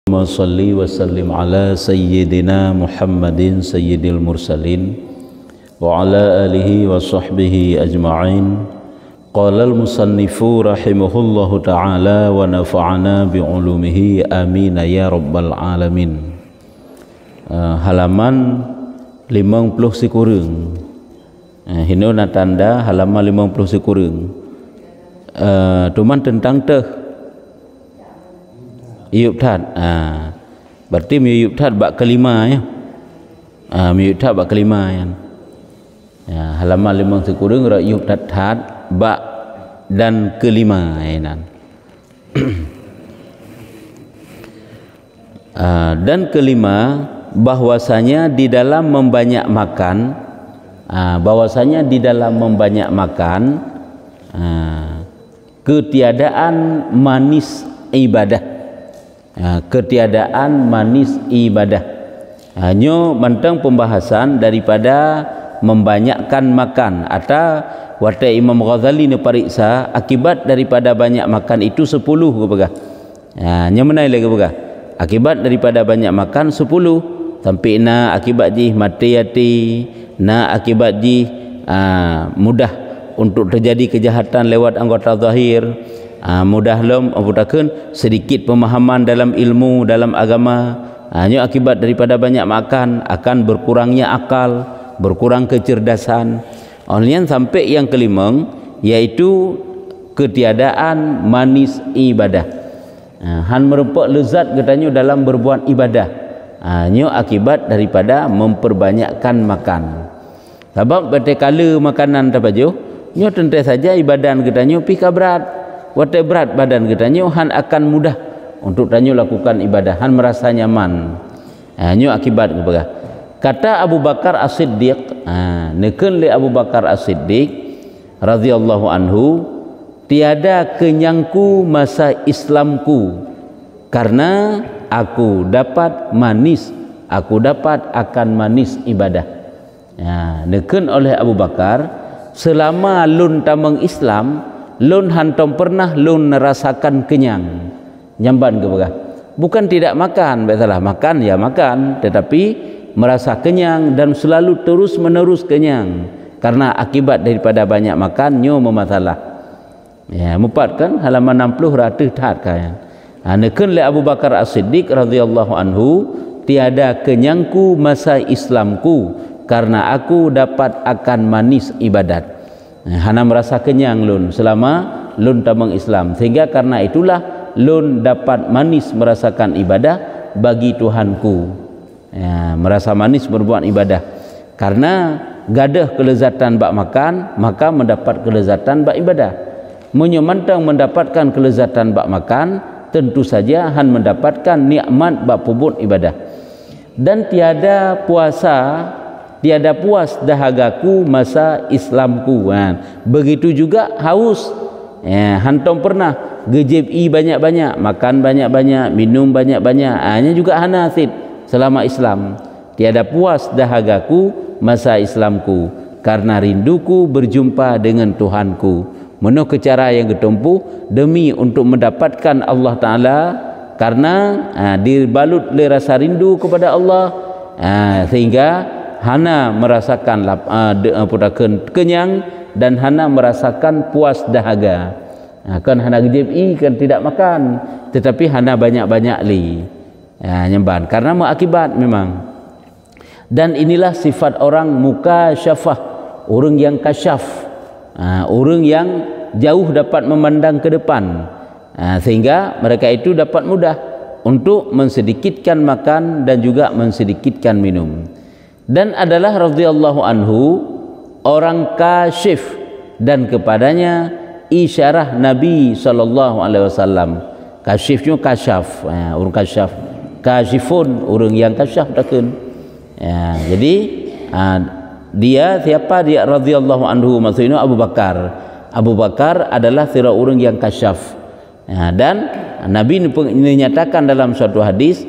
Allahumma salli wa sallim ala sayyidina Muhammadin sayyidil mursalin wa ala alihi wa sahbihi ajma'in. Qala al-musannifu rahimahullahu ta'ala wa nafa'ana bi'ulumihi amin ya rabbal alamin. Halaman 50 sekurang. Hino na tanda halaman 50 sekurang. Tuman tentang teh Iyub Tad. Berarti Iyub Tad bab kelima ya. Iyub Tad bab kelima ya. Halaman 5 sekurang Iyub Tad bab dan kelima ya. Dan kelima, bahwasanya di dalam membanyak makan, ketiadaan manis ibadah. Ketiadaan manis ibadah. Hanya mentang pembahasan daripada membanyakkan makan. Atau wata Imam Ghazali ni pariksa akibat daripada banyak makan itu 10 ke pegah. Nya menai lagi pegah. Akibat daripada banyak makan 10 sampai na akibat ji mati hati, na akibat ji mudah untuk terjadi kejahatan lewat anggota zahir. Mudah lom aputakeun sedikit pemahaman dalam ilmu dalam agama. Hanya akibat daripada banyak makan akan berkurangnya akal, berkurang kecerdasan. Olehnya sampai yang kelima, yaitu ketiadaan manis ibadah. Han merupakan lezat katanya dalam berbuat ibadah. Hanya akibat daripada memperbanyakkan makan. Sebab pada kala makanan tapajo, nyo tentu saja ibadah katanya pika berat. Wata berat badan katanya han akan mudah untuk tanyo lakukan ibadah, han merasa nyaman. Nyo akibat kepada kata Abu Bakar As-Siddiq, neken le Abu Bakar As-Siddiq radhiyallahu anhu, tiada kenyangku masa Islamku karena aku dapat manis, aku dapat akan manis ibadah. Neken oleh Abu Bakar, selama lun tamang Islam lun hantom pernah lun merasakan kenyang. Nyamban ke begah, bukan tidak makan, betul makan ya makan, tetapi merasa kenyang dan selalu terus menerus kenyang karena akibat daripada banyak makan nyo memasalah. Mupat kan halaman 60 ratih tat kan. Neken le Abu Bakar As-Siddiq radhiyallahu anhu, tiada kenyangku masa Islamku karena aku dapat akan manis ibadat. Hana merasa kenyang lun selama lun tamang Islam, sehingga karena itulah lun dapat manis merasakan ibadah bagi Tuhanku. Merasa manis berbuat ibadah karena gadah kelezatan bak makan, maka mendapat kelezatan bak ibadah. Menyemantang mendapatkan kelezatan bak makan, tentu saja han mendapatkan nikmat bak pubut ibadah. Dan tiada puas dahagaku masa Islamku. Begitu juga haus. Hantom pernah gejebi banyak-banyak, makan banyak-banyak, minum banyak-banyak. Hanya juga hanasib selama Islam. Tiada puas dahagaku masa Islamku karena rinduku berjumpa dengan Tuhanku. Menuh ke cara yang ketempuh demi untuk mendapatkan Allah Ta'ala, karena dibalut oleh rasa rindu kepada Allah, sehingga hana merasakan kenyang dan hana merasakan puas dahaga. Kan hana gejebi kan tidak makan, tetapi hana banyak-banyak li. Nyemban karena mengakibat memang. Dan inilah sifat orang mukasyafah, orang yang kasyaf, orang yang jauh dapat memandang ke depan, sehingga mereka itu dapat mudah untuk mensedikitkan makan dan juga mensedikitkan minum. Dan adalah radhiyallahu anhu orang kasyif, dan kepadanya isyarah Nabi SAW. Kasyifnya kasyaf, orang kasyaf, kasyifun orang yang kasyaf takun. Jadi dia siapa? Dia radhiyallahu anhu, maksudnya Abu Bakar. Abu Bakar adalah sira orang yang kasyaf. Dan Nabi menyatakan dalam suatu hadis,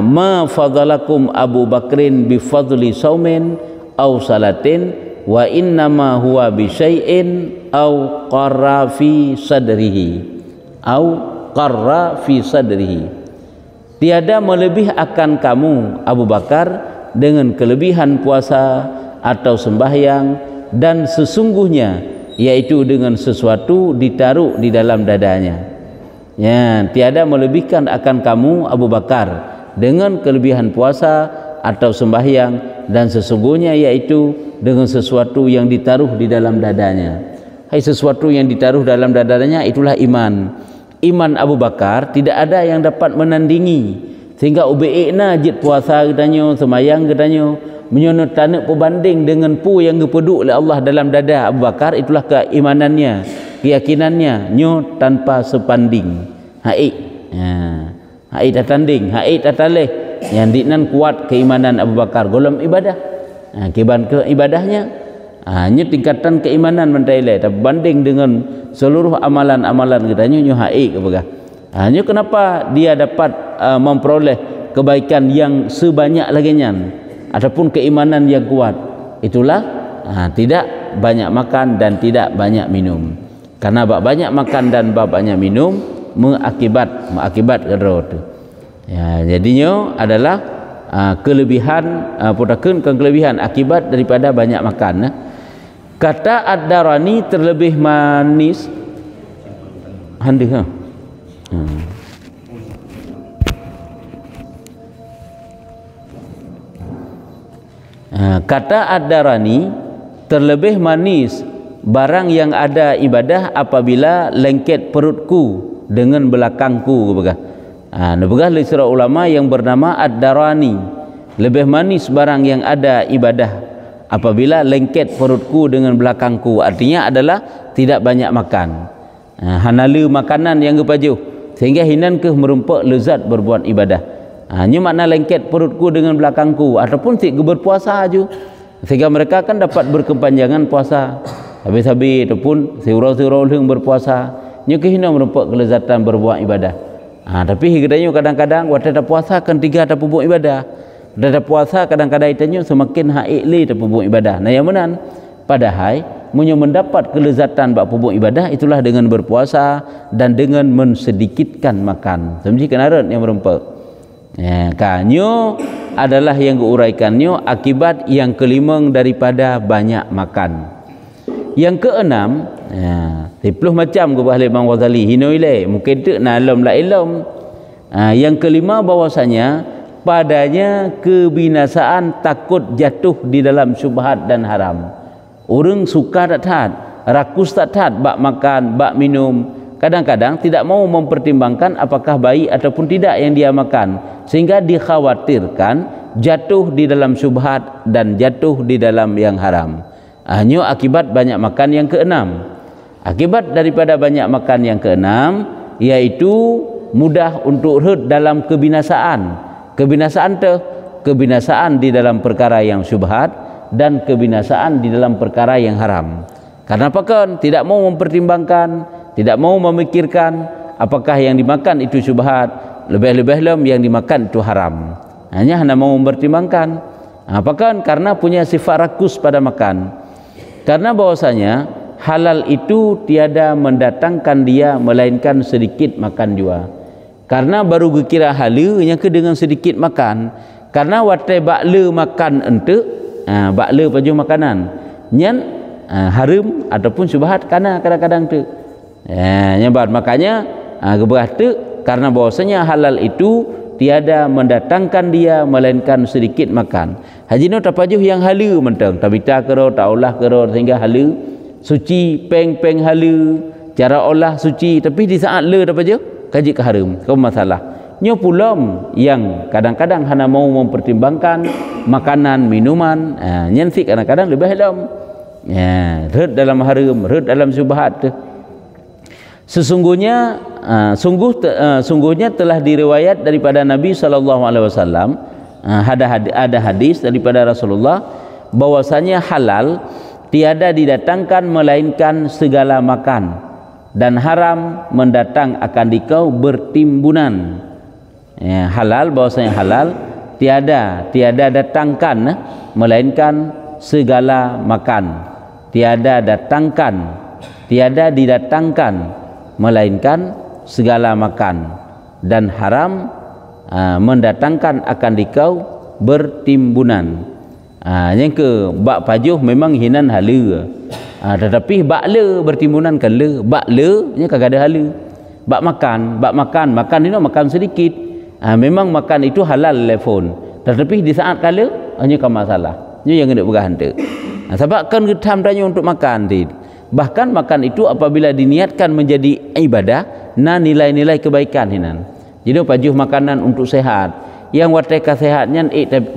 ma fadalakum Abu Bakrin bi fadli saumin aw salatin wa innama huwa bi syai'in aw qarra fi sadrihi. tiada melebih akan kamu Abu Bakar dengan kelebihan puasa atau sembahyang, dan sesungguhnya yaitu dengan sesuatu ditaruh di dalam dadanya. Ya, tiada melebihkan akan kamu Abu Bakar dengan kelebihan puasa atau sembahyang, dan sesungguhnya yaitu dengan sesuatu yang ditaruh di dalam dadanya. Hai, sesuatu yang ditaruh dalam dadanya itulah iman. Iman Abu Bakar tidak ada yang dapat menandingi, sehingga ubeikna jid puasa katanya, semayang katanya, menyono tanak berbanding dengan pu yang dipeduk oleh Allah dalam dada Abu Bakar. Itulah keimanannya, keyakinannya nyo tanpa sepanding. Haik, haik tak tanding, haik tak taleh. Yang dinan kuat keimanan Abu Bakar golem ibadah. Kiban ke ibadahnya, hanya tingkatan keimanan mendailai berbanding dengan seluruh amalan-amalan katanya nyo haik apa? Hanya kenapa dia dapat memperoleh kebaikan yang sebanyak laginya ataupun keimanan yang kuat? Itulah tidak banyak makan dan tidak banyak minum. Karena banyak makan dan banyak minum mengakibat gerot. Ya, jadinya adalah kelebihan kelebihan akibat daripada banyak makan. Kata ad-darani terlebih manis handih. Kata ad-darani terlebih manis barang yang ada ibadah apabila lengket perutku dengan belakangku. Nebegah lisra ulama yang bernama ad-darani, lebih manis barang yang ada ibadah apabila lengket perutku dengan belakangku. Artinya adalah tidak banyak makan, hanalu makanan yang kepajuh sehingga hinan ke merumpak lezat berbuat ibadah. Hanya makna lengket perutku dengan belakangku ataupun si berpuasa aja, sehingga mereka kan dapat berkepanjangan puasa habis-habis ataupun surau-surau yang berpuasa nyo kehina merumpak kelezatan berbuat ibadah. Tapi higdanya kadang-kadang waktu ada puasa kan tiga ada pupuk ibadah. Ada puasa kadang-kadang itanya semakin haikli ada pupuk ibadah. Nah yang menan padahal munyo mendapat kelezatan bak pupuk ibadah itulah dengan berpuasa dan dengan mensedikitkan makan. Semji kenaran yang merumpak. Ya, kanyo adalah yang diuraikannya akibat yang kelima daripada banyak makan. Yang keenam, 10 macam ke bahli Imam Ghazali hinoile mungkin tu nalam la ilm. Yang kelima bahwasanya padanya kebinasaan takut jatuh di dalam syubhat dan haram. Orang suka tak taat, rakus tak taat bak makan, bak minum, kadang-kadang tidak mau mempertimbangkan apakah baik ataupun tidak yang dia makan, sehingga dikhawatirkan jatuh di dalam syubhat dan jatuh di dalam yang haram. Hanya akibat banyak makan yang keenam. Akibat daripada banyak makan yang keenam yaitu mudah untuk hurt dalam kebinasaan. Kebinasaan kebinasaan di dalam perkara yang syubhat dan kebinasaan di dalam perkara yang haram. Karena apa kan? Tidak mau mempertimbangkan, tidak mau memikirkan apakah yang dimakan itu syubhat, lebih-lebih yang dimakan itu haram. Hanya mau mempertimbangkan. Apa kan? Karena punya sifat rakus pada makan. Karena bahwasanya halal itu tiada mendatangkan dia melainkan sedikit makan jua. Karena baru kira halnya ke dengan sedikit makan. Karena watai bakle makan ente, bakle paju makanan nyan haram ataupun syubhat karena kadang-kadang tu. Nyebat makanya gebah tu karena bahwasanya halal itu tiada mendatangkan dia melainkan sedikit makan. Haji no tapajuh yang halu mentang tabita kero taulah kero sehingga halu suci peng halu cara olah suci, tapi di saat le tapajuh kaji ke haram kau masalah nyo pulam yang kadang-kadang hana mau mempertimbangkan makanan minuman nyensi kadang-kadang lebih dalam red dalam haram, red dalam syubhat tu. Sesungguhnya sungguhnya telah diriwayat daripada Nabi SAW, ada hadis daripada Rasulullah bahwasanya halal tiada didatangkan melainkan segala makan, dan haram mendatang akan dikau bertimbunan. Halal bahwasanya halal tiada datangkan melainkan segala makan, tiada didatangkan melainkan segala makan, dan haram mendatangkan akan dikau bertimbunan. Yang ke bak pajuh memang hinan hala, tetapi bak le bertimbunan kan le, bak le nya kagak ada hala. Bak makan ini makan sedikit, memang makan itu halal telefon, tetapi di saat kala hanya kan masalah nya yang kena bergahan tu. Sebab kan getam tanya untuk makan tu. Bahkan makan itu apabila diniatkan menjadi ibadah, nilai-nilai kebaikan hinan. Jadi pajuh makanan untuk sehat, yang watai kesehatnya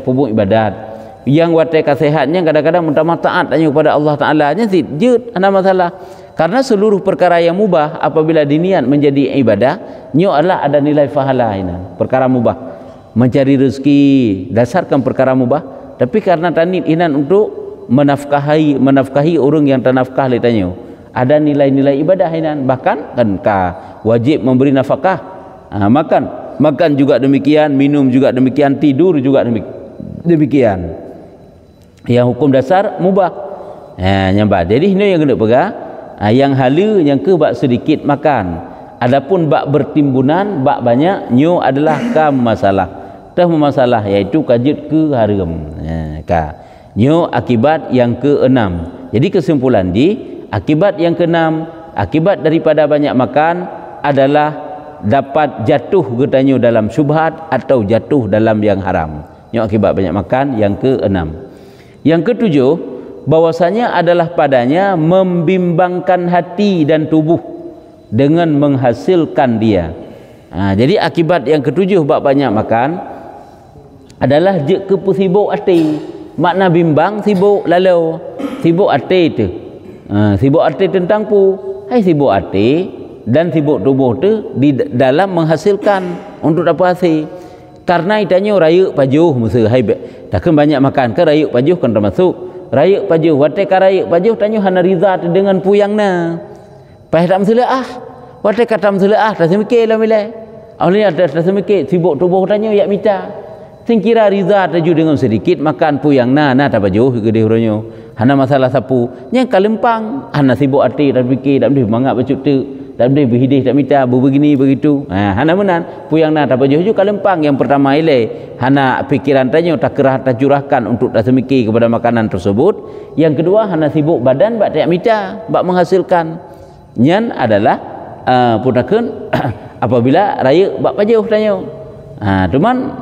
pupuk ibadat, yang watai kesehatnya kadang-kadang minta taat tanya kepada Allah Taala nya jut ada masalah. Karena seluruh perkara yang mubah apabila diniat menjadi ibadah, nyo adalah ada nilai pahala hinan. Perkara mubah, mencari rezeki dasarkan perkara mubah, tapi karena tanit hinan untuk menafkahi orang yang tanafkah litanya, ada nilai-nilai ibadah hinan. Bahkan kan wajib memberi nafkah, makan juga demikian, minum juga demikian, tidur juga demikian. Yang hukum dasar mubah, nyambah. Jadi ini yang kena pegang. Yang hala yang ke bak sedikit makan, adapun bak bertimbunan bak banyak nyo adalah masalah masalah, iaitu kajut ke haram. Nyo akibat yang keenam. Jadi kesimpulan akibat yang keenam, akibat daripada banyak makan adalah dapat jatuh getanyo dalam syubhat atau jatuh dalam yang haram. Nyo akibat banyak makan yang keenam. Yang ketujuh, bahwasanya adalah padanya membimbangkan hati dan tubuh dengan menghasilkan dia. Jadi akibat yang ketujuh bab banyak makan adalah je ke sibuk hati. Makna bimbang sibuk lalu, sibuk hati tu. Sibuk hati tentang sibuk hati dan sibuk tubuh tu di dalam menghasilkan untuk dapat hasil. Karena itanya rayuk pajuh musuh takkan banyak makan ke rayuk pajuh kan termasuk rayuk pajuh, watai ka rayuk pajuh tanya hana riza dengan puyangna. Pai tak mselaah, watai kata mselaah tak semikir lah milai. Awalnya ada tak semikir sibuk tubuh tanya yak mita. Sing kira riza taju dengan sedikit makan puyangna tak pajuh gede huranyo. Hana masalah sapu, nya kalempang hana sibuk hati tak fikir tak boleh mangat bacut tu. Tak boleh berhidih tak minta begini begitu. Hana menan puyangna tak pajuh ju kalempang. Yang pertama ile hana pikiran tanya tak kerah tak curahkan untuk tak semikir kepada makanan tersebut. Yang kedua hana sibuk badan bak tak minta bak menghasilkan. Nyan adalah putakeun apabila raya bak pajuh tanya. Cuman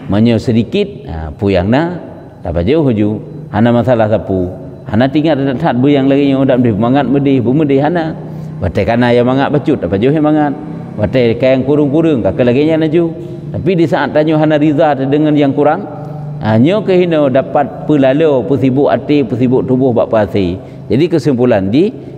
menyo sedikit puyangna tak pajuh ju. Hana masalah sapu. Hana tinggal tak buyang lagi nyo dak boleh mangat medih bumedih hana. Watai kana yang mangat bacut apa jauh yang mangat, watai kaya yang kurung-kurung kakak lagi yang naju. Tapi di saat tanya hana riza dengan yang kurang, nyo kehino dapat pelalu pusibuk hati pusibuk tubuh bak pasi. Jadi kesimpulan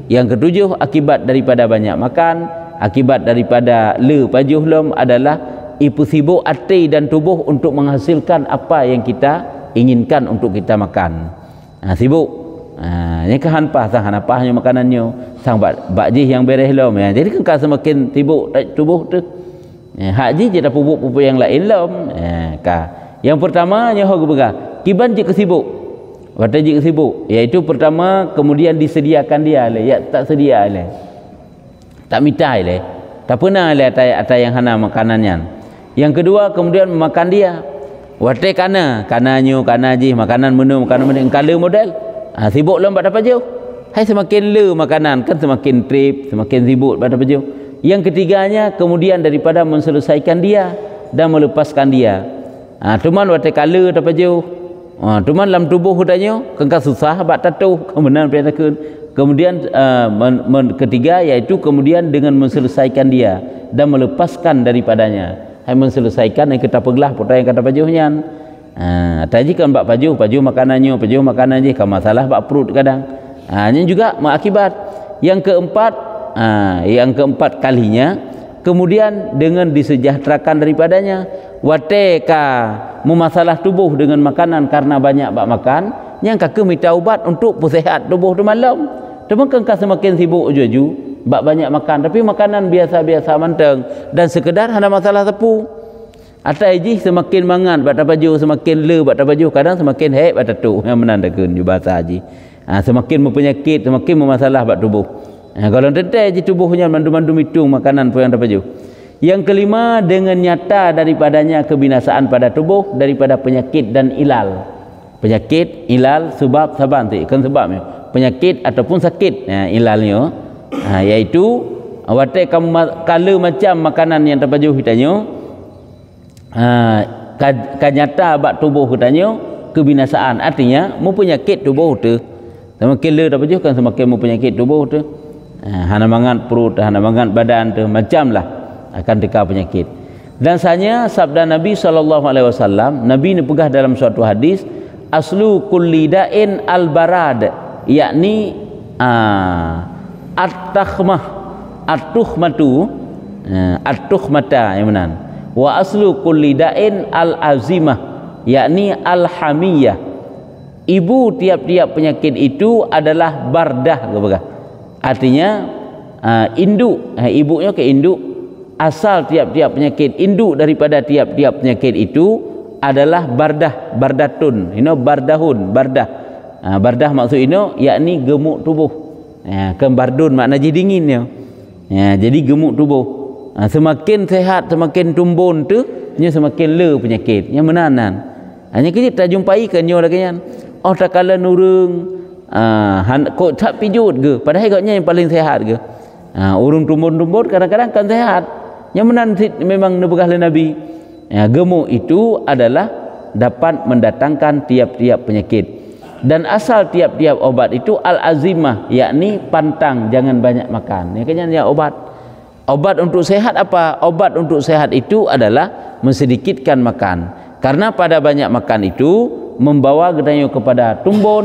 yang ketujuh akibat daripada banyak makan, akibat daripada le pajuh lom adalah pusibuk hati dan tubuh untuk menghasilkan apa yang kita inginkan untuk kita makan. Sibuk yang kehanpah sang hanapahnya makanannya sang bakji yang beres lom ya. Jadi kan semakin sibuk tubuh tu haji je dah pupuk yang lain lom yang pertama nya hok bega kiban je kesibuk watai je kesibuk, iaitu pertama kemudian disediakan dia le ya tak sedia le tak minta le tak pernah le atai yang hana makanannya. Yang kedua kemudian memakan dia watai kana ji makanan menu kala model sibuk lom pada pajuh. Semakin le makanan kan semakin trip, semakin sibuk pada pajuh. Yang ketiganya kemudian daripada menselesaikan dia dan melepaskan dia. Cuman watai kala pada pajuh. Cuman dalam tubuh hudanya kengkang susah bak tatuh kemudian perhatikan. Kemudian ketiga iaitu kemudian dengan menselesaikan dia dan melepaskan daripadanya. Menselesaikan yang kita pegelah putra yang kata pajuhnya. Tadi kan bak pajuh makanannya je kan masalah bak perut kadang. Ini juga mengakibat. Yang keempat kalinya kemudian dengan disejahterakan daripadanya watai ka memasalah tubuh dengan makanan karena banyak bak makan yang kakak minta ubat untuk sihat tubuh tu malam. Cuma kan semakin sibuk ju bak banyak makan tapi makanan biasa-biasa manteng dan sekedar hana masalah tepu. Atai ji semakin mangan bak baju semakin le bak baju kadang semakin hek bak tatu yang menandakan ju bahasa haji. Semakin mempenyakit semakin memasalah bak tubuh. Kalau tentai ji tubuhnya mandu-mandu mitung makanan pun yang baju. Yang kelima, dengan nyata daripadanya kebinasaan pada tubuh daripada penyakit dan ilal. Penyakit, ilal, sebab, sabar nanti kan sebabnya. Penyakit ataupun sakit, ilalnya, iaitu watai kala macam makanan yang terpajuh kitanya, kanyata bak tubuh kitanya kebinasaan, artinya mempenyakit tubuh tu. Semakin le terpajuh kan semakin mempenyakit tubuh tu. Hana mangat perut, hana mangat badan tu, macamlah akan teka penyakit. Dan sanya sabda Nabi SAW, Nabi ni pegah dalam suatu hadis, aslu kulli da'in al-barad, yakni at-takhmah, at-tukhmatu, at-tukhmata yang benar. Wa aslu kulli da'in al-azimah, yakni al-hamiyah. Ibu tiap-tiap penyakit itu adalah bardah, artinya induk, ibunya ke induk. Asal tiap-tiap penyakit, induk daripada tiap-tiap penyakit itu adalah bardah, bardatun. Ini bardahun, bardah. Bardah maksud ini yakni gemuk tubuh. Kembardun makna jadi dinginnya. Jadi gemuk tubuh. Semakin sehat, semakin tumbun tu, semakin le penyakit. Yang menanan. Hanya kita tak jumpai kan nyo lagi kan. Oh tak kala nurung kok tak pijut ke, padahal agaknya yang paling sehat ke. Urung tumbun-tumbun kadang-kadang kan sehat. Yang menan memang nebegah Nabi. Gemuk itu adalah dapat mendatangkan tiap-tiap penyakit. Dan asal tiap-tiap obat itu al-azimah, yakni pantang, jangan banyak makan. Ini kan yang obat. Obat untuk sehat apa? Obat untuk sehat itu adalah mensedikitkan makan. Karena pada banyak makan itu membawa katanya kepada tumbun,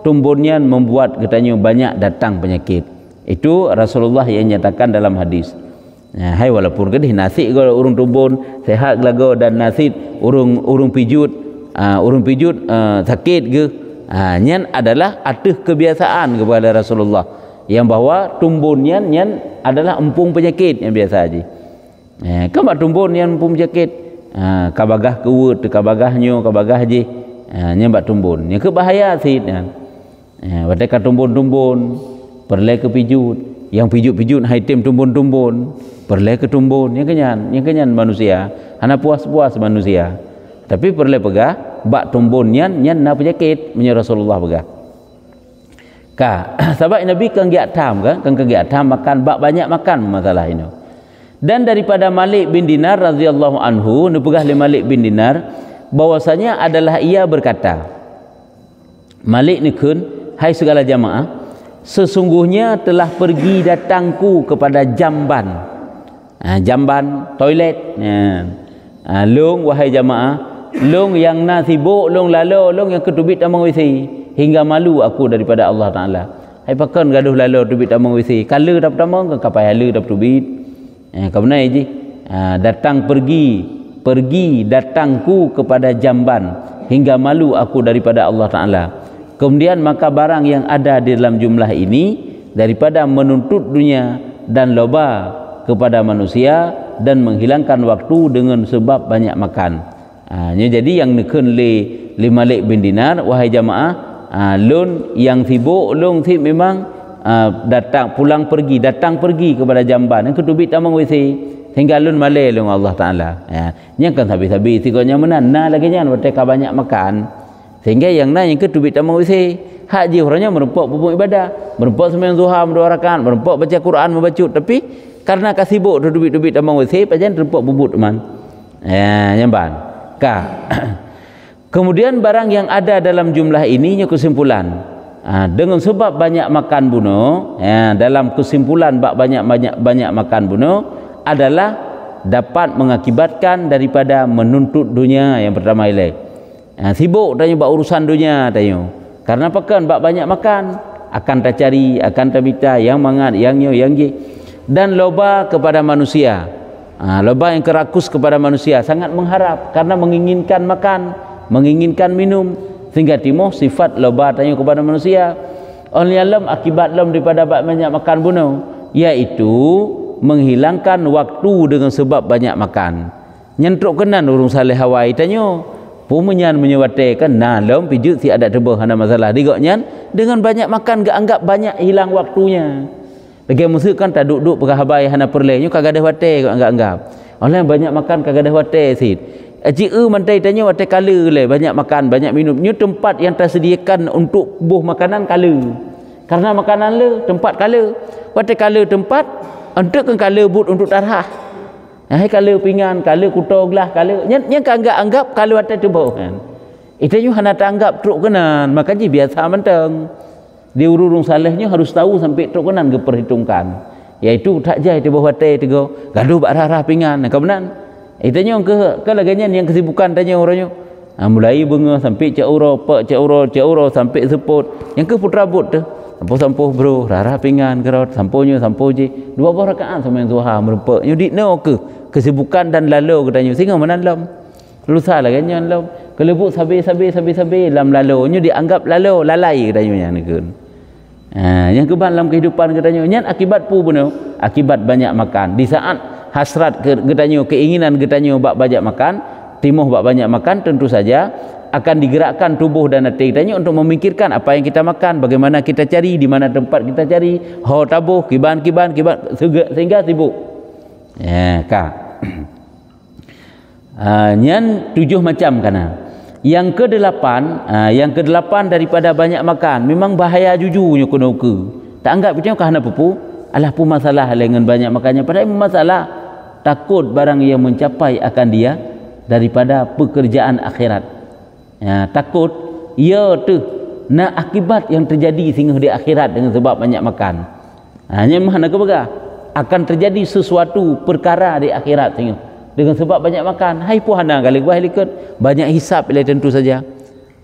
tumbunnya membuat katanya banyak datang penyakit. Itu Rasulullah yang nyatakan dalam hadis. Hai walaupun kedih nasi kalau urung tumbun sehat lagu dan nasi urung pijut sakit ke, nyan adalah atuh kebiasaan kepada Rasulullah yang bahawa tumbunnya nyan adalah empung penyakit yang biasa aja. Kamu tumbun yang empung penyakit, kabagah kewut, kabagahnya, kabagah je, nyan bak tumbun. Yang kebahaya sih kan. Watekan tumbun-tumbun, perlai ke pijut, yang pijut-pijut haitim tumbun-tumbun, perlai ke tumbun, yang kenyan manusia, hana puas-puas manusia. Tapi perlai pegah, bak tumbun nyan na penyakit, menurut Rasulullah pegah. Sebab Nabi kan giat tam makan bak banyak makan masalah ini. Dan daripada Malik bin Dinar radhiyallahu anhu, nepegah le Malik bin Dinar bahwasanya adalah ia berkata, Malik ni kun, hai segala jamaah, sesungguhnya telah pergi datangku kepada jamban. Jamban toilet. Long wahai jamaah, long yang na sibuk, long lalu, long yang ketubit amang WC, hingga malu aku daripada Allah Taala. Hai pakan gaduh lalu tubit amang WC, kala dapat amang ke kapai hala dapat tubit. Kamu naik je. Datang pergi datangku kepada jamban hingga malu aku daripada Allah Taala. Kemudian maka barang yang ada di dalam jumlah ini daripada menuntut dunia dan loba kepada manusia dan menghilangkan waktu dengan sebab banyak makan. Jadi yang nekun le Malik bin Dinar, wahai jamaah, lun yang sibuk, lun sibuk memang datang pergi kepada jamban yang ketubit amang WC hingga lun malai lung Allah Taala. Yang kan habis-habis sikotnya menan na lagi nyan mereka banyak makan sehingga yang yang ketubit amang WC hak ji orangnya merempok pupuk ibadah, merempok sembahyang zuhur dua rakaat, merempok baca Quran membaca, tapi karena kasibuk ketubit amang WC pajan rempok bubut teman. Nyamban. Kemudian barang yang ada dalam jumlah ini kesimpulan. Dengan sebab banyak makan bunuh, dalam kesimpulan banyak makan bunuh adalah dapat mengakibatkan daripada menuntut dunia yang pertama ini. Sibuk tanya bak urusan dunia tanya. Karena pakan bak banyak makan akan tak cari, akan tak minta yang mangat, yang je. Dan loba kepada manusia. Loba yang kerakus kepada manusia sangat mengharap karena menginginkan makan, menginginkan minum, sehingga timuh sifat loba tanya kepada manusia. Oleh alam akibat lam daripada banyak makan bunuh, iaitu menghilangkan waktu dengan sebab banyak makan. Nyentruk kenan urung saleh hawai tanya. Pumenyan menyewatkan nah lam pijut si ada tebah hana masalah digoknyan dengan banyak makan gak anggap banyak hilang waktunya. Lagi musik kan tak duduk perhabai hana perleh nyo kagak ada wate anggap-anggap. Orang banyak makan kagak ada wate sid. Mantai tanya wate kala le banyak makan, banyak minum. Nyo tempat yang tersediakan untuk buh makanan kala. Karena makanan le tempat kala. Wate kala tempat untuk kan kala but untuk tarah. Hai kala pinggan, kala kutau gelas, kala nya anggap kala wate tu bau kan. Itu nyo hana tanggap truk kenan, makanya biasa menteng. Di urung salehnya harus tahu sampai truk kenan ke perhitungkan. Iaitu tak jai di bawah wate tiga gaduh bak rarah pinggan kebenan. Itanya ke laganya yang kesibukan tanya orangnya. Mulai bunga sampai cak uro sampai seput. Yang ke putrabut tu. Sampo bro, rarah pinggan kerot, samponya sampo je. 2 rakaat sama yang Zuhar merupa. Nyo dikno ke kesibukan dan lalu katanya sehingga menalam. Lusa laganya lam. Kelebuk sabi lam lalu. Nyo dianggap lalu lalai katanya yang negun. Yang keban dalam kehidupan katanya nyan akibat pu beno, akibat banyak makan. Di saat hasrat katanya keinginan katanya bak banyak makan, timuh bak banyak makan, tentu saja akan digerakkan tubuh dan hati katanya untuk memikirkan apa yang kita makan, bagaimana kita cari, di mana tempat kita cari, ho tabuh kiban sehingga sibuk. Ya, ka. Nyan 7 macam kana. Yang ke-8 daripada banyak makan memang bahaya jujunya kena ke. Tak anggap macam kahana pupu alah pu masalah dengan banyak makannya, padahal masalah takut barang yang mencapai akan dia daripada pekerjaan akhirat. Takut ya tu na akibat yang terjadi sehingga di akhirat dengan sebab banyak makan. Hanya mana ke begah akan terjadi sesuatu perkara di akhirat sehingga dengan sebab banyak makan. Hai puhana kali gua likut banyak hisap le tentu saja.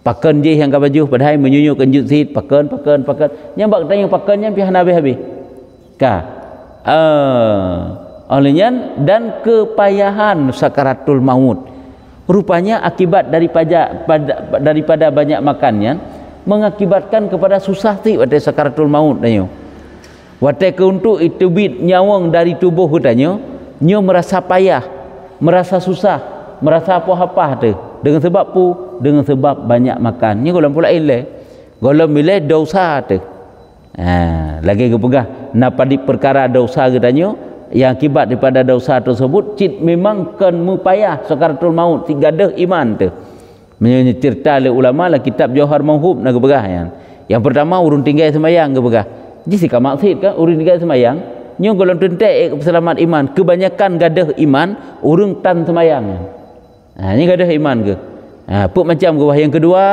Pakan je yang ka baju padahal menyunyuk kenjut sid pakan. Nyambak tanya pakannya pi hana habis. Ka. Olehnya dan kepayahan sakaratul maut. Rupanya akibat daripada banyak makannya mengakibatkan kepada susah ti pada sakaratul maut tanya. Wate ke untuk itu bit nyawang dari tubuh katanya, nyo merasa payah, merasa susah, merasa apa-apa tu dengan sebab banyak makan. Ni golong pula ile. Golong bila dosa tu. Lagi ke pegah napa di perkara dosa katanya yang akibat daripada dosa tersebut cit memang kan mupayah sakaratul maut si gadah iman tu. Menyanyi cerita oleh ulama lah kitab Jauhar Mauhub nak ke pegah yang. Yang pertama urun tinggal sembahyang ke pegah. Jadi ka maksud kan urun tinggal sembahyang nyo golong tentek selamat iman, kebanyakan gadah iman urung tan semayang. Ni gadah iman ke. Puk macam ke yang kedua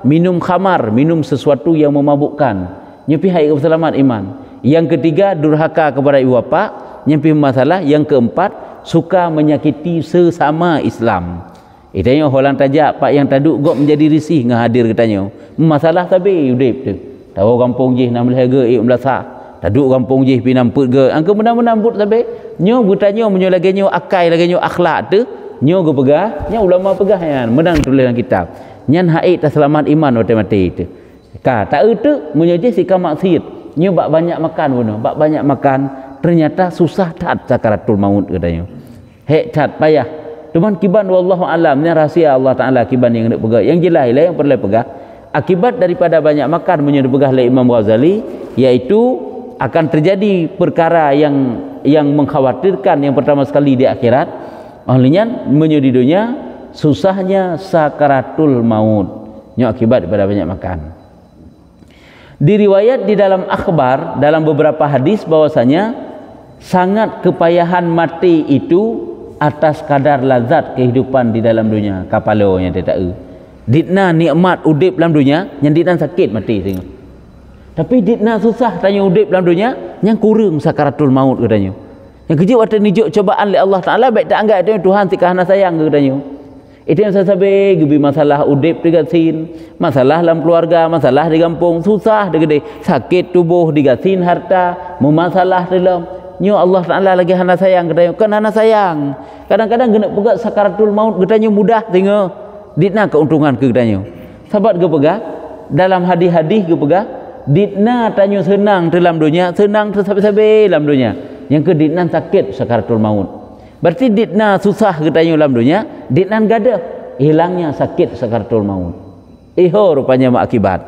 minum khamar, minum sesuatu yang memabukkan, nyepi hai selamat iman. Yang ketiga durhaka kepada ibu bapa, nyepi masalah. Yang keempat suka menyakiti sesama Islam. Itanya holang tajak pak yang taduk gok menjadi risih ngahadir katanya. Masalah tapi udip tu. Tahu kampung je 16 harga 16 taduk kampung je pi namput ke angka menambut sampai nyo bertanya menyo lagi nyo akai lagi nyo akhlak tu nyo ke pegah nya ulama pegah yan menang tulisan kitab nyan haid tak selamat iman mati tu ka tak eutu menyo je sikap maksiat nyo bak banyak makan bunuh bak banyak makan ternyata susah tat sakaratul maut katanya hek tat payah cuman kiban wallahu alam ni rahsia Allah taala kiban yang nak pegah yang jelas lah yang perlu pegah akibat daripada banyak makan menyo pegah oleh Imam Ghazali iaitu akan terjadi perkara yang mengkhawatirkan yang pertama sekali di akhirat. Olehnya menjadi dunia susahnya sakaratul maut. Nyo akibat daripada banyak makan. Diriwayat di dalam akhbar dalam beberapa hadis bahwasanya sangat kepayahan mati itu atas kadar lazat kehidupan di dalam dunia. Kapalonya dia tak ditna nikmat udip dalam dunia, yang ditna sakit mati tengok. Tapi ditna susah tanya udip dalam dunia yang kurang sakaratul maut katanya. Yang kecil waktu nijuk cobaan oleh Allah Taala baik tak anggap itu Tuhan si kahana sayang katanya. Itu yang saya sabi gebi masalah udip dekat sin, masalah dalam keluarga, masalah di kampung susah degede, sakit tubuh digasin harta, memasalah dalam nyo Allah Taala lagi hana sayang katanya. Kan hana sayang. Kadang-kadang genep pegat sakaratul maut katanya mudah tengok. Ditna keuntungan ke katanya. Sahabat ke pegah dalam hadis-hadis ke pegah ditna tanya senang dalam dunia, senang tersabi-sabi dalam dunia. Yang ke ditna sakit sakaratul maut. Berarti ditna susah katanya dalam dunia, ditna gadah hilangnya sakit sakaratul maut. Rupanya mak akibat.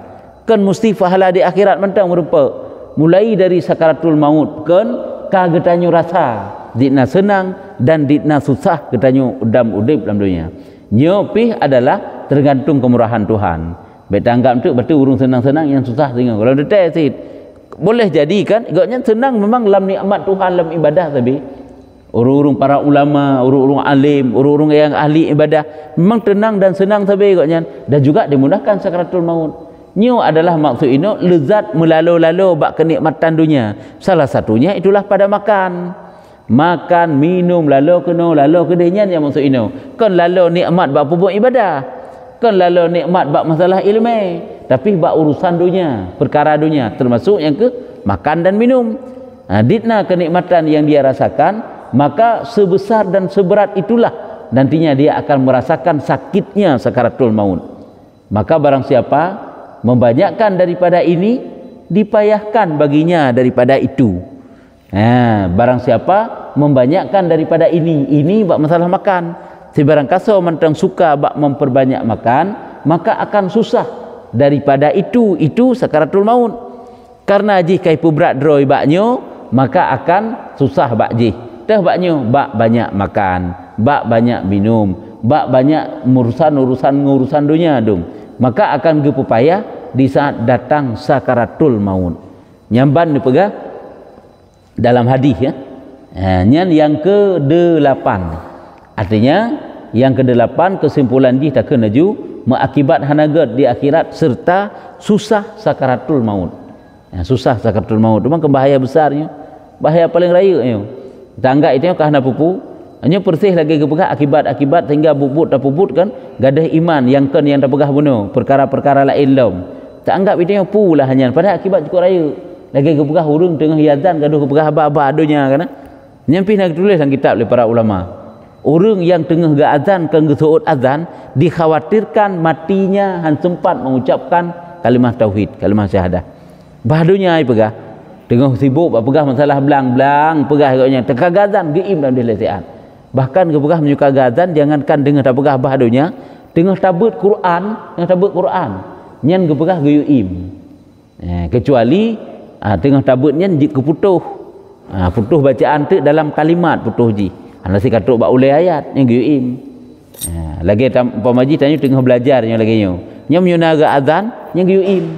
Kan mesti pahala di akhirat mentang merupa mulai dari sakaratul maut kan ka getanyo rasa ditna senang dan ditna susah getanyo udam udip dalam dunia. Nyo pih adalah tergantung kemurahan Tuhan. Bet anggap tu betul urung senang-senang yang susah tengok. Kalau detek sit boleh jadi kan agaknya senang memang dalam nikmat Tuhan dalam ibadah, tapi urung-urung para ulama, urung-urung alim, urung-urung yang ahli ibadah memang tenang dan senang sabi agaknya, dan juga dimudahkan sakaratul maut. Nyo adalah maksud ino lezat melalu-lalu bak kenikmatan dunia. Salah satunya itulah pada makan. Makan, minum, lalu kedenya yang maksud ino. Kan lalu nikmat bak pupuk ibadah. Kan lalu nikmat bak masalah ilmu, tapi bak urusan dunia, perkara dunia, termasuk yang ke makan dan minum. Ditna kenikmatan yang dia rasakan, maka sebesar dan seberat itulah nantinya dia akan merasakan sakitnya sakaratul maut. Maka barang siapa membanyakkan daripada ini, dipayahkan baginya daripada itu. Barang siapa membanyakkan daripada ini bak masalah makan. Sebarang kaso mentang suka bak memperbanyak makan, maka akan susah daripada itu sakaratul maut. Karena jih kai pubrat droi baknyo, maka akan susah bak jih. Teh baknyo bak banyak makan, bak banyak minum, bak banyak urusan dunia dong. Maka akan gepupaya di saat datang sakaratul maut. Nyamban dipegah dalam hadis ya. Yang ke-8. Artinya yang ke-8 kesimpulan dia tak kena ju mengakibat hanagat di akhirat serta susah sakaratul maut. Susah sakaratul maut memang bahaya besarnya, bahaya paling raya nya. Tangga itu kahna pupu hanya persih lagi kepegah akibat sehingga bubut kan gadah iman yang tak pegah bunuh perkara-perkara lain lom. Tak anggap itu pula hanya pada akibat cukup raya lagi kepegah urung tengah hiazan gaduh kepegah apa-apa adunya kan. Nyampi nak tulis dalam kitab oleh para ulama. Orang yang tengah ga azan ke gesuut azan dikhawatirkan matinya han sempat mengucapkan kalimah tauhid, kalimah syahadah. Bahadunya ai pegah. Tengah sibuk pegah masalah belang-belang pegah agaknya teka gazan geim dalam dilesian. Bahkan ke pegah menyuka gazan jangankan dengar tak pegah bahadunya, tengah tabut Quran, nyen ke pegah geyuim. Kecuali tengah tabutnya keputuh. Putuh bacaan tu dalam kalimat putuh ji. Nasi katuk bak ulai ayat yang giyuim. Lagi pamaji tanya tengah belajar yang lagi nyo. Nyam yunaga azan yang giyuim.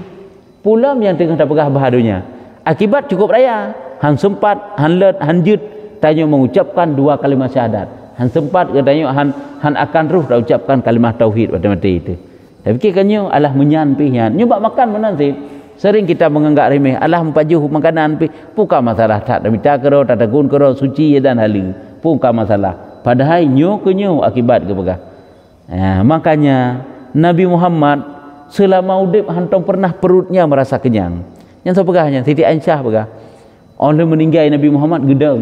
Pulam yang tengah tak pegah bahadunya. Akibat cukup raya. Han sempat, han let, han jut tanya mengucapkan 2 kalimat syahadat. Han sempat katanya han akan ruh dah ucapkan kalimah tauhid pada mati itu. Tapi kanyo alah menyan pihnya. Nyo bak makan menan sih. Sering kita menganggap remeh alah mempajuh makanan pi bukan masalah tak minta kero tak gun kero suci dan halu bukan masalah padahal nyo akibat ke pegah. Makanya Nabi Muhammad selama udip hantong pernah perutnya merasa kenyang. Yang sepegahnya Siti Aisyah pegah oleh meninggal Nabi Muhammad gedang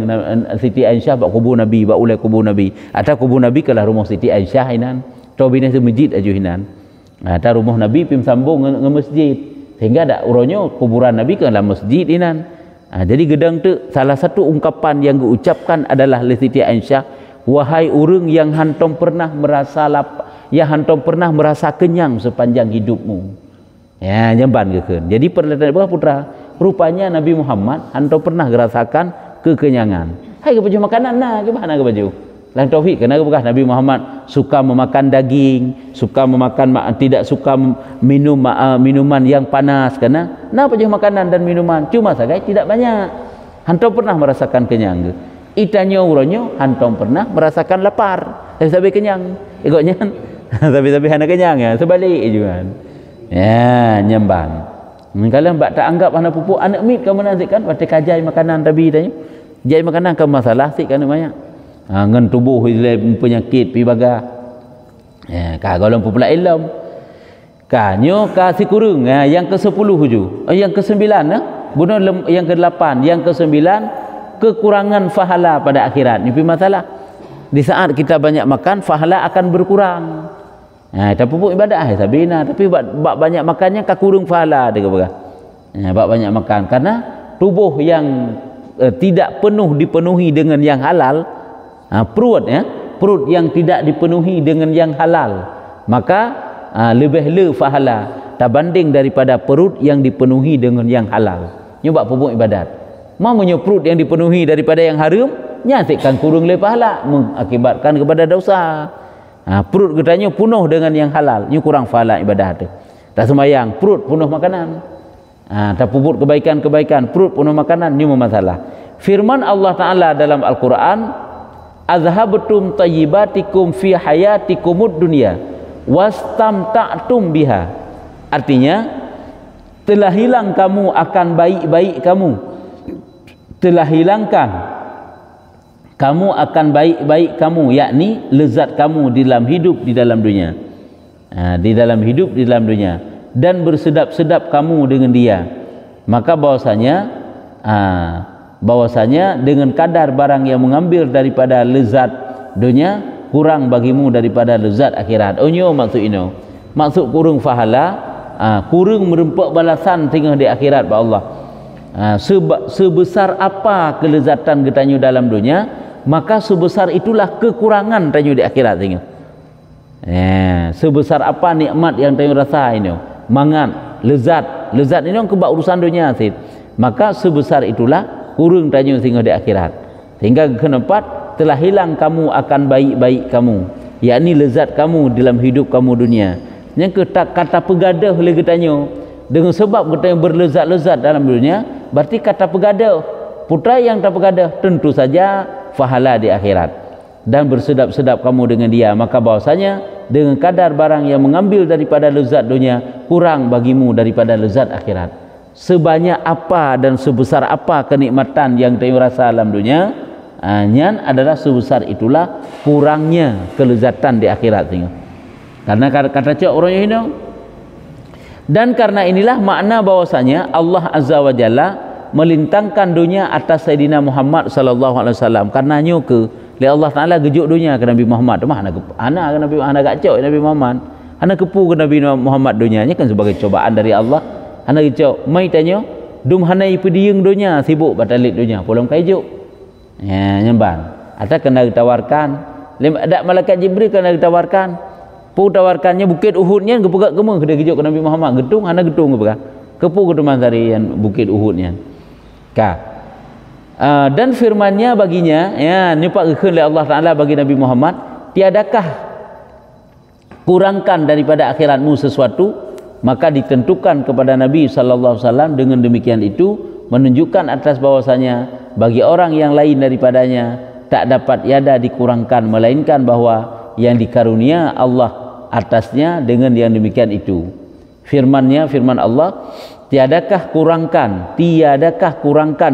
Siti Aisyah bak kubur Nabi bak ulai kubur Nabi atau kubur Nabi kelah rumah Siti Aisyah hinan tobine masjid aju hinan atau rumah Nabi pim sambung nge masjid sehingga ada uronyo kuburan Nabi ke dalam masjid inan. Jadi gedang tu salah satu ungkapan yang diucapkan adalah oleh Siti Aisyah, wahai urang yang hantom pernah merasa hantom pernah merasa kenyang sepanjang hidupmu. Ya nyamban keun. Jadi perlatan putra rupanya Nabi Muhammad hantom pernah merasakan kekenyangan. Hai ke baju makanan nah ke mana ke baju? Lain taufik kenapa bukan Nabi Muhammad suka memakan daging, suka memakan tidak suka minum minuman yang panas karena kenapa je makanan dan minuman cuma saja tidak banyak. Hantom pernah merasakan kenyang. Itanya uronyo hantom pernah merasakan lapar. Tapi kenyang. Ikutnya tapi hana kenyang ya, sebalik juga. Ya, nyambang. Kalau mbak tak anggap anak pupuk anak mit kamu nanti kan waktu kajai makanan tapi tanya. Jai makanan kamu masalah sih kan banyak. Ngan tubuh penyakit pi baga. Ka golong pula ilmu. Kanyo kasih kurung yang ke-10 ju. Yang ke-9 bunuh yang ke-8, yang ke-9 kekurangan pahala pada akhirat. Ini masalah. Di saat kita banyak makan, pahala akan berkurang. Tapi pupuk ibadah sabina, tapi bak banyak makannya kakurung pahala dia kata. Bak banyak makan karena tubuh yang tidak dipenuhi dengan yang halal, perut yang tidak dipenuhi dengan yang halal, maka lebih pahala tak banding daripada perut yang dipenuhi dengan yang halal. nyoba pupuk ibadat. Mau perut yang dipenuhi daripada yang haram, nyatikkan kurung le pahala, mengakibatkan kepada dosa. Perut katanya penuh dengan yang halal, nyu kurang pahala ibadat tu. Tak sembahyang, perut penuh makanan. Tak pupuk kebaikan-kebaikan, perut penuh makanan, nyu masalah. Firman Allah Taala dalam Al-Quran, azhabtum tayyibatikum fi hayatikumud dunya wastamta'tum biha. Artinya, telah hilang kamu akan baik-baik kamu, telah hilangkan kamu akan baik-baik kamu, yakni lezat kamu di dalam hidup di dalam dunia, di dalam hidup di dalam dunia, dan bersedap-sedap kamu dengan dia. Maka bahwasanya dengan kadar barang yang mengambil daripada lezat dunia, kurang bagimu daripada lezat akhirat. Onyo maksud kurung fahala, kurang merempak balasan tengah di akhirat ba Allah. Sebesar apa kelezatan getanyo dalam dunia, maka sebesar itulah kekurangan tanyo di akhirat tengah. Sebesar apa nikmat yang tanyo rasa ini, mangan, lezat ini ke urusan dunia sid. Maka sebesar itulah kurang tanyo tengah di akhirat. Sehingga keempat, telah hilang kamu akan baik-baik kamu, yakni lezat kamu dalam hidup kamu dunia. Yang kata pegadah oleh getanyo, dengan sebab getanyo berlezat-lezat dalam dunia, berarti kata pegadah. Putra yang tak pegadah tentu saja fahala di akhirat, dan bersedap-sedap kamu dengan dia. Maka bahwasanya dengan kadar barang yang mengambil daripada lezat dunia, kurang bagimu daripada lezat akhirat. Sebanyak apa dan sebesar apa kenikmatan yang tayo rasa dalam dunia, nyan adalah sebesar itulah kurangnya kelezatan di akhirat tengok. Karena kata cak orang yang hidup. Dan karena inilah makna bahwasanya Allah Azza wa Jalla melintangkan dunia atas Sayyidina Muhammad sallallahu alaihi wasallam. Karena nyuke li Allah Taala gejuk dunia ke Nabi Muhammad. Mah ana Nabi gacok Nabi Muhammad. Ana kepu ke Nabi Muhammad dunianya kan sebagai cobaan dari Allah. Ana gacok mai tanyo dum hanai pedieng dunia sibuk batalit dunia pulang kaijuk. Nyemban. Atau kena ditawarkan. Ada malaikat Jibril kena ditawarkan. Pu tawarkannya Bukit Uhudnya kepegak kemah dia gejuk ke Nabi Muhammad gedung ana gedung kepegak kepu ke teman tarian Bukit Uhudnya dan firmannya baginya nipak keun oleh Allah Taala bagi Nabi Muhammad, tiadakah kurangkan daripada akhiratmu sesuatu. Maka ditentukan kepada Nabi sallallahu alaihi wasallam dengan demikian itu menunjukkan atas bahwasanya bagi orang yang lain daripadanya tak dapat yada dikurangkan, melainkan bahwa yang dikarunia Allah atasnya dengan yang demikian itu. Firman Allah, tiadakah kurangkan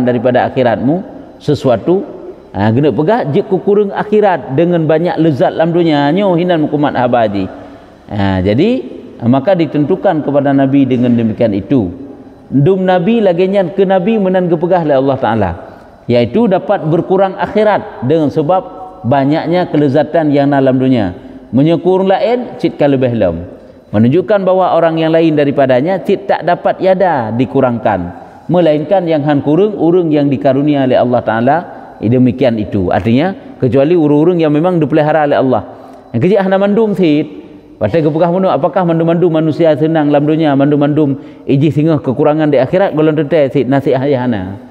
daripada akhiratmu sesuatu. Kena pegak je kurang akhirat dengan banyak lezat dalam dunia nyo hinan mukumat abadi. Jadi maka ditentukan kepada Nabi dengan demikian itu. Dum Nabi laginya ke Nabi menan kepegah oleh Allah Taala, yaitu dapat berkurang akhirat dengan sebab banyaknya kelezatan yang dalam dunia. Menyekur lain cit kalebih lam, menunjukkan bahwa orang yang lain daripadanya cit tak dapat yada dikurangkan, melainkan yang han kurung urung yang dikarunia oleh Allah Taala. Demikian itu artinya, kecuali urung-urung yang memang dipelihara oleh Allah. Yang kecil hana mandum cit pada kepegah menu, apakah mandum-mandum manusia senang dalam dunia, mandum-mandum iji singgah kekurangan di akhirat golon tete cit nasihat hana.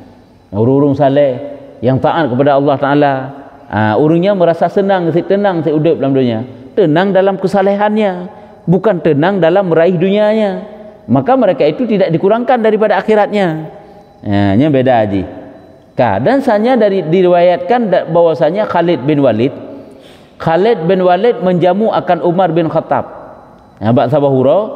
Urung-urung saleh yang taat kepada Allah Taala, urungnya merasa senang, tenang hidup dalam dunia, tenang dalam kesalehannya, bukan tenang dalam meraih dunianya. Maka mereka itu tidak dikurangkan daripada akhiratnya. Nya beda aja. Dan sanya diriwayatkan bahwasanya Khalid bin Walid menjamu akan Umar bin Khattab. Bak sabahura,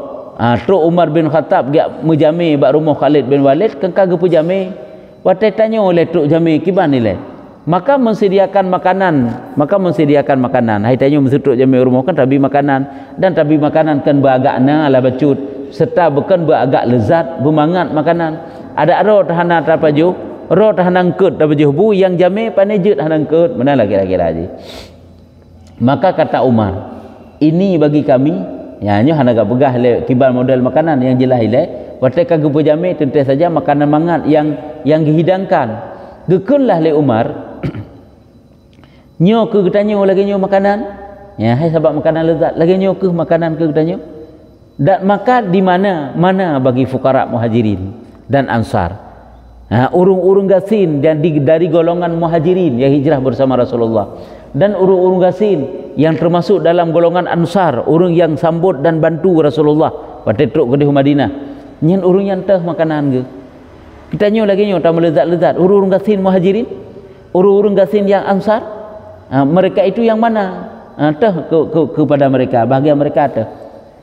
tu Umar bin Khattab dia menjami bak rumah Khalid bin Walid kengka gepu jami. Watai tanya oleh tu jami kiban nilai. Maka mensediakan makanan. Hai tanya mesti tu jami rumah kan tabi makanan, dan tabi makanan kan beragakna ala bacut serta bukan beragak lezat bermangat makanan. Ada roh tahana tapaju, roh tahanang kut tapaju bu yang jami panejut tahanang kut mana lagi lagi. Maka kata Umar, ini bagi kami, nyo hana gak pegah le kibal model makanan yang jelas ile. Watai kagak pejami tentu saja makanan mangat yang dihidangkan. Gekunlah le Umar. Nyo ke getanyo lagi nyo makanan. Hai sebab makanan lezat lagi nyo ke makanan ke getanyo. Dan maka di mana bagi fuqara muhajirin dan ansar. Urung-urung gasin dan dari golongan muhajirin yang hijrah bersama Rasulullah, dan urung-urung gasin yang termasuk dalam golongan ansar, urung yang sambut dan bantu Rasulullah pada truk ke Madinah. Nyen urung yang teh makanan ke kita nyo lagi nyo tak melezat-lezat. Urung-urung gasin muhajirin, urung-urung gasin yang ansar, mereka itu yang mana? Teh kepada mereka, bahagian mereka teh.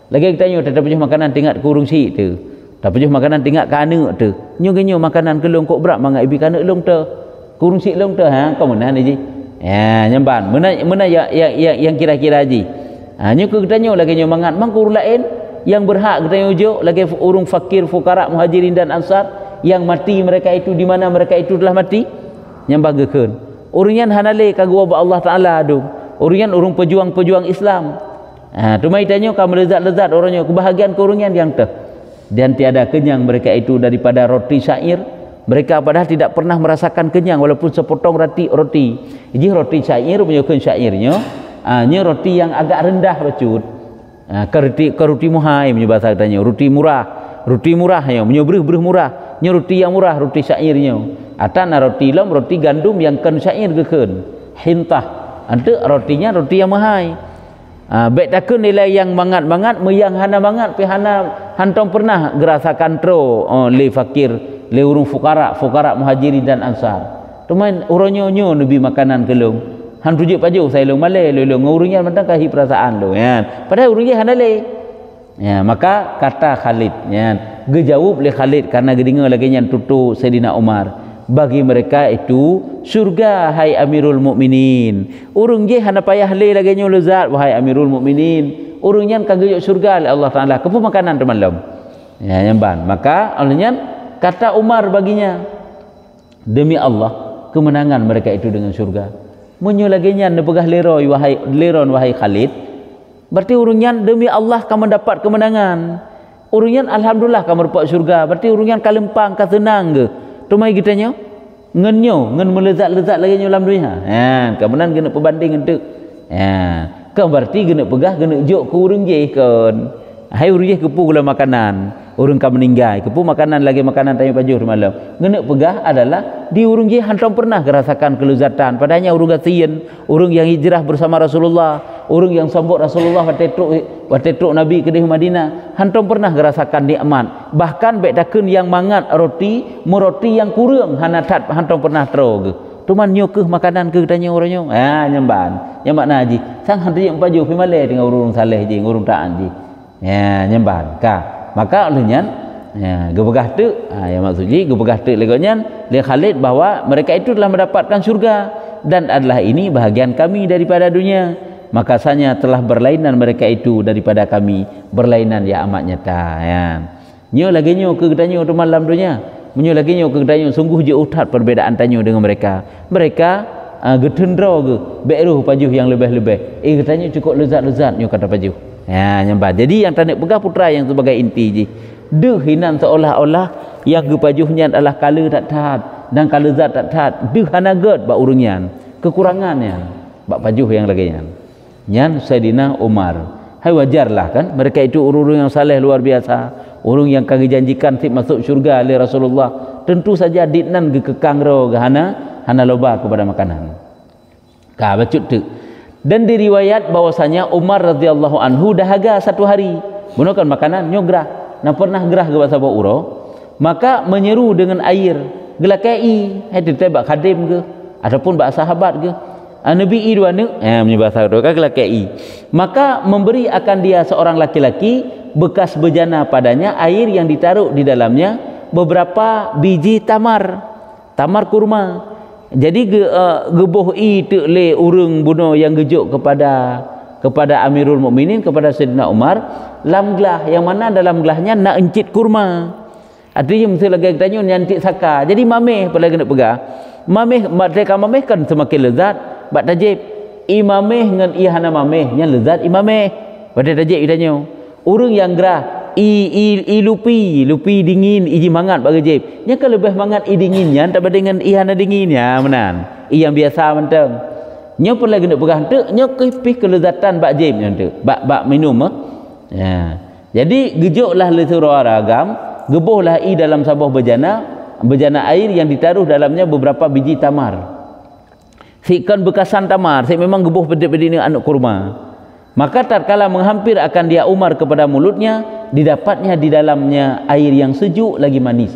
Lagi kita nyo tak punya makanan tingkat ke urung si tu, tak punya makanan tingkat ke anak tu. Nyo genyo makanan ke long kok berat mangai ibi kanak long tu, kurung si long tu. Kau mana ni ji? Nyamban mana yang kira-kira ji. Nyo ke kita nyo lagi nyo mangat mang kurung lain yang berhak kita nyo ujuk lagi urung fakir fukara muhajirin dan ansar yang mati mereka itu di mana mereka itu telah mati nyambagakeun. Urunyan hanale kagua ba Allah Taala adu. Urunyan urung pejuang-pejuang Islam. Tumai tanyo ka melezat-lezat orangnya kebahagiaan ke urunyan yang teh. Dan tiada kenyang mereka itu daripada roti syair. Mereka padahal tidak pernah merasakan kenyang walaupun sepotong roti. Jadi roti syair menyokeun syairnya, nya roti yang agak rendah bacut. Ke roti muhai menyo bahasa katanya, roti murah. Roti murah nya menyo breuh murah. Nya roti yang murah, roti syairnya. Atana roti lam, roti gandum yang kan syair gekeun. Hintah. Ante rotinya roti yang mahai. Baik takun nilai yang mangat-mangat yang hana mangat pi hana hantong pernah gerasakan tro le fakir, le urung fukara muhajirin dan ansar. Tumain uronyo nyo nabi makanan kelung. Han rujuk paju saya long male le ngurungnya mentang kahi perasaan lo ya. Padahal urungnya hana le. Ya, maka kata Khalid ya, gejawab le Khalid karena gedinga lagi yang tutu Sayyidina Umar, bagi mereka itu surga hai Amirul Mukminin. Urung je hana payah le lagi nyo lezat wahai Amirul Mukminin. Urung nyan kageyuk surga oleh Allah Taala kepu makanan temanlam. Ya nyamban. Maka olehnya kata Umar baginya, demi Allah kemenangan mereka itu dengan surga. Munyo lagi nyan nepegah leron wahai Khalid. Berarti urunyan demi Allah kamu mendapat kemenangan. Urunyan alhamdulillah kamu dapat surga. Berarti urunyan kalempang ka tenang ke. Tumai kitanya ngen melezat-lezat lagi nyo dalam dunia. Kemudian kena perbanding entuk. Kan berarti kena pegah kena jok ke urung je kan. Hai urung je kepu gula makanan. Urung ka meninggal kepu makanan lagi makanan tanya pajuh malam. Kena pegah adalah di urung je hantam pernah merasakan kelezatan. Padahal urung gasian, urung yang hijrah bersama Rasulullah, urung yang sambut Rasulullah watetruk Nabi ke Madinah, hantam pernah merasakan nikmat. Bahkan baik takun yang mangat roti yang kurang hanatat hantam pernah terog. Tuman nyokeh makanan ke tanya orangnya. Nyamban. Yang makna haji. Sang hantu yang pajuh pi malai dengan urung saleh je, urung taan je. Nyamban. Maka olehnya gebegah tu yang maksudnya gebegah tu legonyan le Khalid bahwa mereka itu telah mendapatkan surga dan adalah ini bahagian kami daripada dunia, maka sanya telah berlainan mereka itu daripada kami, berlainan ya amat nyata ya. Nyo lagi nyo ke gedanyo tu malam dunia, menyo lagi nyo ke gedanyo sungguh je utat perbezaan tanyo dengan mereka getendro ke beruh pajuh yang lebih-lebih gedanyo cukup lezat-lezat nyo kata pajuh. Nyambah. Jadi yang tanik pegah putra yang sebagai inti je. Deh hinan seolah-olah yang gepajuhnya adalah kala tak taat dan kala zat tak taat. Deh hanagat bak urunyan. Kekurangannya bak pajuh yang lagi nyan Sayyidina Umar. Hai wajarlah kan mereka itu urung yang saleh luar biasa. Urung yang kami janjikan sip masuk syurga oleh Rasulullah. Tentu saja ditnan gekekang ro hana loba kepada makanan. Ka bacut tu. Dan diriwayat bahwasanya Umar radhiyallahu anhu dahaga satu hari gunakan makanan nyograh na pernah gerah ke bahasa uro maka menyeru dengan air gelakai hai ditebak khadim ke ataupun bak sahabat ke nabi i dua ne menyebasa doa gelakai maka memberi akan dia seorang laki-laki bekas bejana padanya air yang ditaruh di dalamnya beberapa biji tamar kurma. Jadi geboh i tu le urang buno yang gejuk kepada Amirul Mukminin, kepada Sayyidina Umar lam gelah yang mana dalam gelahnya nak encit kurma. Artinya mesti lagi tanya nyantik saka. Jadi mameh pada kena pegah. Mameh mereka mameh kan semakin lezat bak tajib. Imameh dengan ihana mameh nya lezat imameh. Pada tajib tanya. Urang yang gerah lupi dingin iji mangat bagi jeb nya kan lebih mangat i dinginnya tak dengan ihana dinginnya menan i yang biasa mentang nya pun lagi nak pegah tu nya kepih kelezatan bak jeb nya tu bak minum jadi gejoklah le surah ragam gebohlah i dalam sabah bejana bejana air yang ditaruh dalamnya beberapa biji tamar. Sikan bekasan tamar, saya memang gebuh pedih-pedih anak kurma. Maka tatkala menghampir akan dia Umar kepada mulutnya, didapatnya di dalamnya air yang sejuk lagi manis.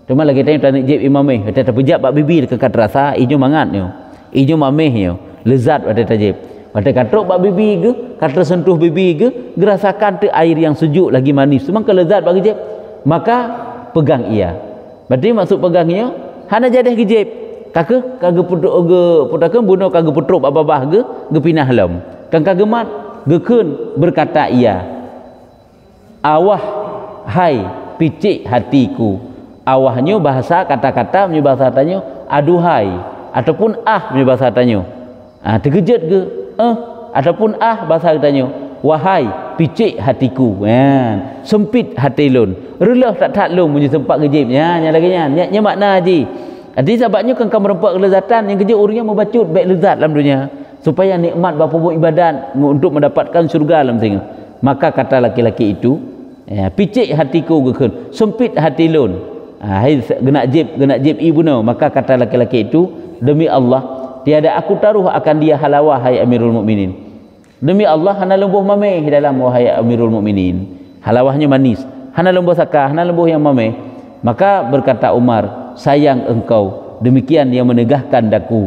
Cuma lagi tanya tanik jeb imameh, kata terpejak pak bibi dekat rasa ijo mangatnya. Ijo mamehnya, lezat pada tajib. Pada katrok pak bibi ke, kata sentuh bibi ke, gerasakan tu air yang sejuk lagi manis. Semang kelezat bagi jeb. Maka pegang ia. Berarti maksud pegangnya hana jadah gejep. Kagak putakeun bunuh kagak putruk ababah ge pinah lam. Kang kagemat gekeun berkata ia. Awah hai picik hatiku. Awahnya bahasa kata-kata punya bahasa katanya aduhai ataupun punya bahasa katanya. Terkejut ke? Ataupun bahasa katanya wahai picik hatiku. Sempit hati lun. Relah tak lun punya sempat gejib. Nya lagi nya makna haji. Jadi sebabnya kan kamu merempak kelezatan yang kerja orangnya membacut baik lezat dalam dunia supaya nikmat bapa buat ibadat untuk mendapatkan syurga dalam sini. Maka kata laki-laki itu, picik hatiku gekun, sempit hati lun. Hai genak jib ibu no. Maka kata laki-laki itu, demi Allah tiada aku taruh akan dia halawah hai Amirul Mukminin. Demi Allah hana lembuh mameh dalam wahai Amirul Mukminin. Halawahnya manis. Hana lembuh sakah, hana lembuh yang mameh. Maka berkata Umar, sayang engkau, demikian yang menegahkan daku.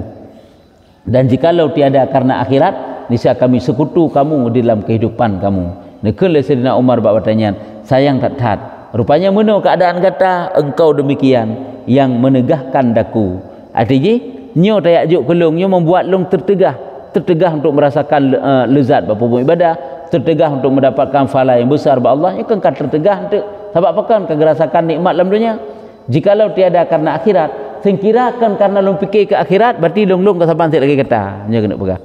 Dan jikalau tiada karena akhirat, niscaya kami sekutu kamu di dalam kehidupan kamu. Nekele Sayyidina Umar buat pertanyaan, sayang tak tat. Rupanya mana keadaan kata engkau demikian yang menegahkan daku. Artinya, nyo tayak juk kelung, nyo membuat long tertegah untuk merasakan lezat bapa ibadah, tertegah untuk mendapatkan pahala yang besar bagi Allah. Nyo kan tertegah untuk sebab apa kan rasakan nikmat dalam dunia. Jikalau tiada karena akhirat, singkirakan karena long fikir ke akhirat, berarti long ke saban lagi kata nya kena pegang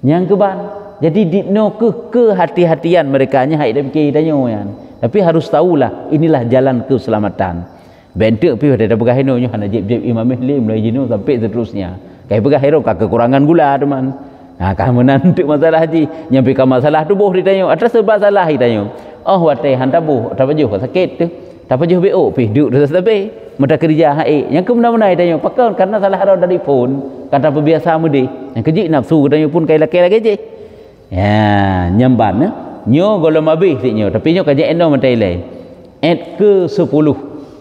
yang keban. Jadi dino ke hati-hatian mereka nya hai dah fikir tanya kan. Tapi harus tahulah inilah jalan keselamatan. Bentuk pi dah pegang heno nya hana jeb imam muslim mulai jino sampai seterusnya. Kai pegang hero ka kekurangan gula teman. Kah menantu masalah haji, nyampe ke masalah tu boh ditanya, atas sebab salah ditanya. Oh watai hanta boh, tak pajuh sakit tu. Tak pajuh BO pi duduk terus tapi mata kerja hai yang kemana-mana tanya pakal karena salah arah dari phone kata biasa mudi yang keji nafsu tanya pun kai laki-laki je ya nyamban nyo golom habis nyo tapi nyo kaji endo mentai le ke 10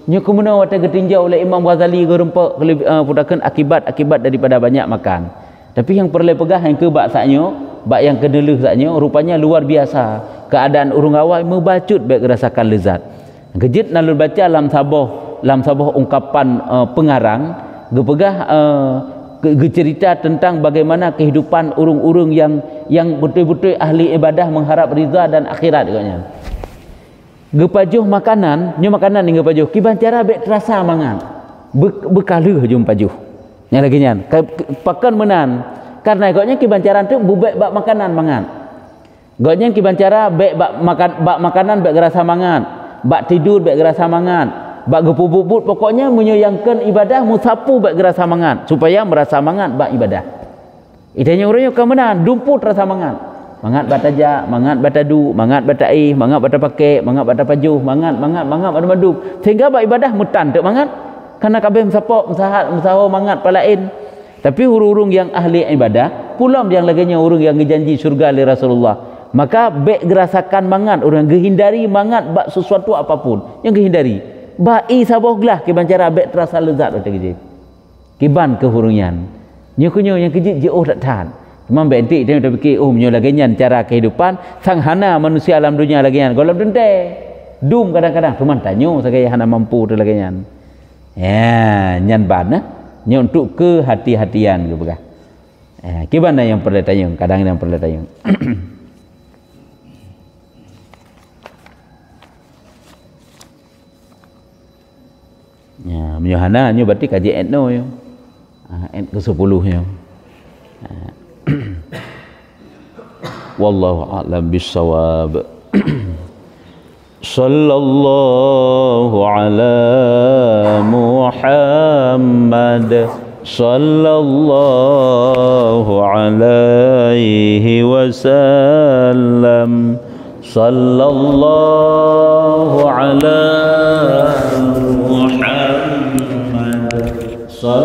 nyo kemana wata getinjau oleh Imam Ghazali gerempak putakan akibat daripada banyak makan. Tapi yang perlu pegah yang ke bak saknyo bak yang kedeleh saknyo rupanya luar biasa keadaan urung awal membacut baik rasakan lezat. Kejit nalur baca lam sabah ungkapan pengarang gepegah cerita tentang bagaimana kehidupan urung-urung yang betul-betul ahli ibadah mengharap ridha dan akhirat katanya. Gepajuh makanan, nyo makanan ni gepajuh kiban cara baik terasa mangan. Bekala jum pajuh. Nya lagi nyan. Pakan menan. Karena goknya kiban cara tu bubek bak makanan mangan. Goknya kiban cara baik bak makanan baik rasa mangan. Bak tidur baik gerasa mangan, bak gepubut pokoknya menyayangkan ibadah musapu baik gerasa mangan supaya merasa mangan bak ibadah. Idanya orangnya kemenan dumput rasa mangan. Mangat bataja, mangat batadu, mangat batai, mangat bata pakai, mangat bata pajuh, mangat bata madu. Sehingga bak ibadah mutan tak mangat. Karena kabeh mesapok, mesaho mangat palain. Tapi urung-urung yang ahli ibadah, pulam yang laginya urung yang dijanji surga oleh Rasulullah. Maka baik gerasakan mangat orang gehindari mangat bak sesuatu apapun yang gehindari bai sabah gelah kiban cara baik terasa lezat kata kejip kiban kehurungan nyo yang kejip je tak tahan cuma baik entik dia fikir menyo lagian cara kehidupan sang hana manusia alam dunia lagian golem dente dum kadang-kadang cuma tanyo sakai hana mampu tu lagian nyan ban nyo untuk kehati-hatian ke begah kiban yang perlu tanya kadang-kadang perlu tanya ya menyohana nyo berarti kaji etno yo et ke 10 yo wallahu a'lam bissawab sallallahu ala Muhammad sallallahu alaihi wasallam sallallahu ala Muhammad Wassalam.